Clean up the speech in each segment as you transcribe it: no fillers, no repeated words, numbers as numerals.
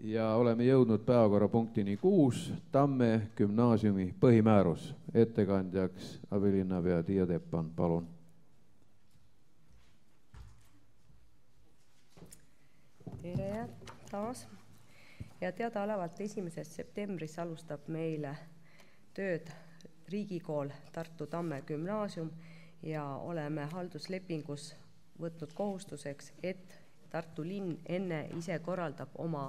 Ja oleme jõudnud päevakorrapunktini 6, Tamme gümnaasiumi põhimäärus. Ettekandjaks abilinnapea Tiia Teppan, palun. Tere taas. Ja teadaolevalt 1. septembris alustab meile tööd riigikool Tartu Tamme gümnaasium ja oleme halduslepingus võtnud kohustuseks, et Tartu linn enne ise korraldab oma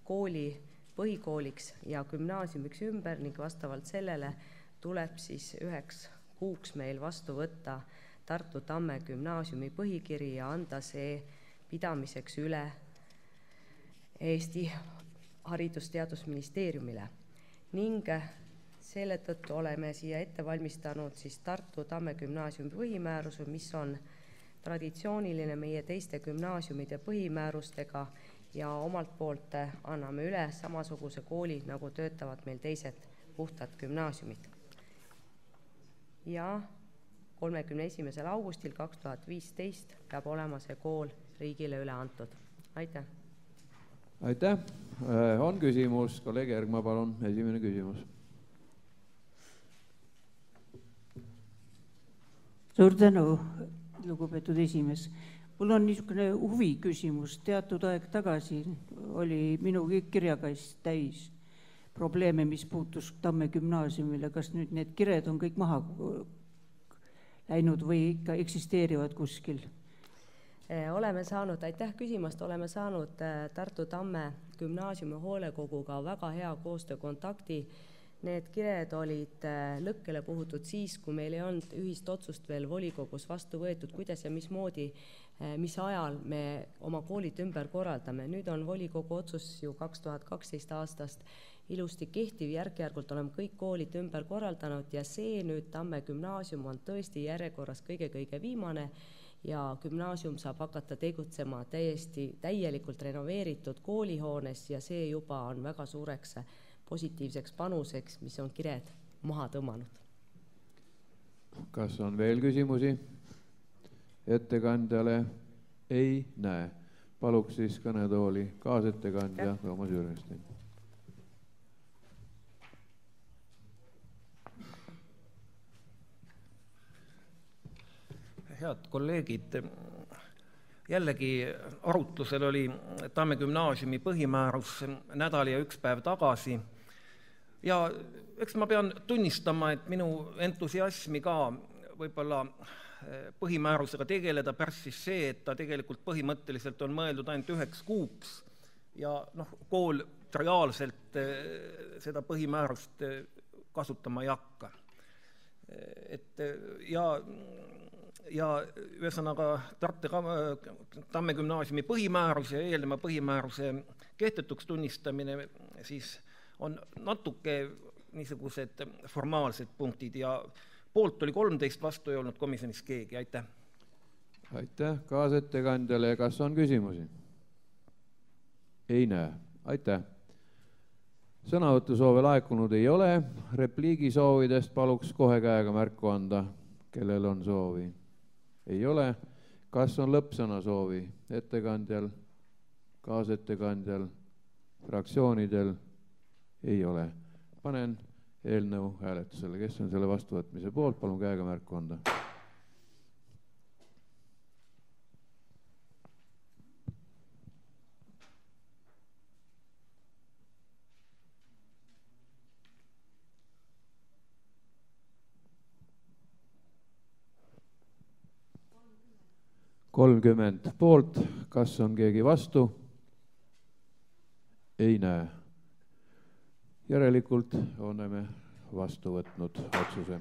kooli põhikooliks ja gümnaasiumiks ümber ning vastavalt sellele tuleb siis 1 kuuks meil vastu võtta Tartu Tamme gümnaasiumi põhikiri ja anda see pidamiseks üle Eesti Haridus-Teadusministeeriumile. Ning selle tõttu oleme siia ette valmistanud siis Tartu Tamme gümnaasiumi põhimääruse, mis on traditsiooniline meie teiste gümnaasiumide põhimäärustega ja omalt poolt anname üle samasuguse kooli, nagu töötavad meil teised puhtad gümnaasiumid. Ja 31. augustil 2015 peab olema see kool riigile üle antud. Aitäh! Aitäh! On küsimus, kolleeg Järgma, palun, esimene küsimus. Suur tänu, lugupeetud esimees. Mul on niisugune huvi küsimus. Teatud aeg tagasi oli minu kirjakast täis probleeme, mis puutus Tamme gümnaasiumile. Kas nüüd need kired on kõik maha läinud või ikka eksisteerivad kuskil? Oleme saanud, aitäh küsimast, oleme saanud Tartu Tamme gümnaasiumi hoolekoguga väga hea koostöökontakti. Need kired olid lõkkele puhutud siis, kui meil ei olnud ühist otsust veel volikogus vastu võetud, kuidas ja mismoodi, mis ajal me oma koolid ümber korraldame. Nüüd on volikogu otsus ju 2012 aastast ilusti kehtiv, järk-järgult oleme kõik koolid ümber korraldanud ja see nüüd Tamme gümnaasium on tõesti järjekorras kõige viimane ja gümnaasium saab hakata tegutsema täielikult renoveeritud koolihoones ja see juba on väga suureks positiivseks panuseks, mis on kired maha tõmmanud. Kas on veel küsimusi? Ettekandjale ei näe. Paluks siis kõnetooli kaasettekandja Toomas Jürgenstein. Head kolleegid, jällegi arutlusel oli Tamme gümnaasiumi põhimäärus nädal ja 1 päev tagasi. Ja eks ma pean tunnistama, et minu entusiasmi ka võib-olla põhimäärusega tegeleda pärssis see, et ta tegelikult põhimõtteliselt on mõeldud ainult 1 kuuks ja kool reaalselt seda põhimäärust kasutama ei hakka. Ja ühesõnaga Tamme gümnaasiumi põhimäärus ja eelneva põhimääruse kehtetuks tunnistamine siis on natuke niisugused formaalsed punktid ja poolt oli 13, vastu ei olnud komisjonis keegi. Aitäh! Aitäh kaasettekandjale. Kas on küsimusi? Ei näe. Aitäh! Sõnavõtusoove laekunud ei ole. Repliigisoovidest paluks kohe käega märku anda, kellel on soovi. Ei ole. Kas on lõppsõna soovi? Ettekandjal, kaasettekandjal, fraktsioonidel? Ei ole. Panen eelnõu hääletusele. Kes on selle vastuvõtmise poolt? Palun käega märku anda. Kolmkümmend poolt. Kas on keegi vastu? Ei näe. Järelikult oleme vastu võtnud otsuse.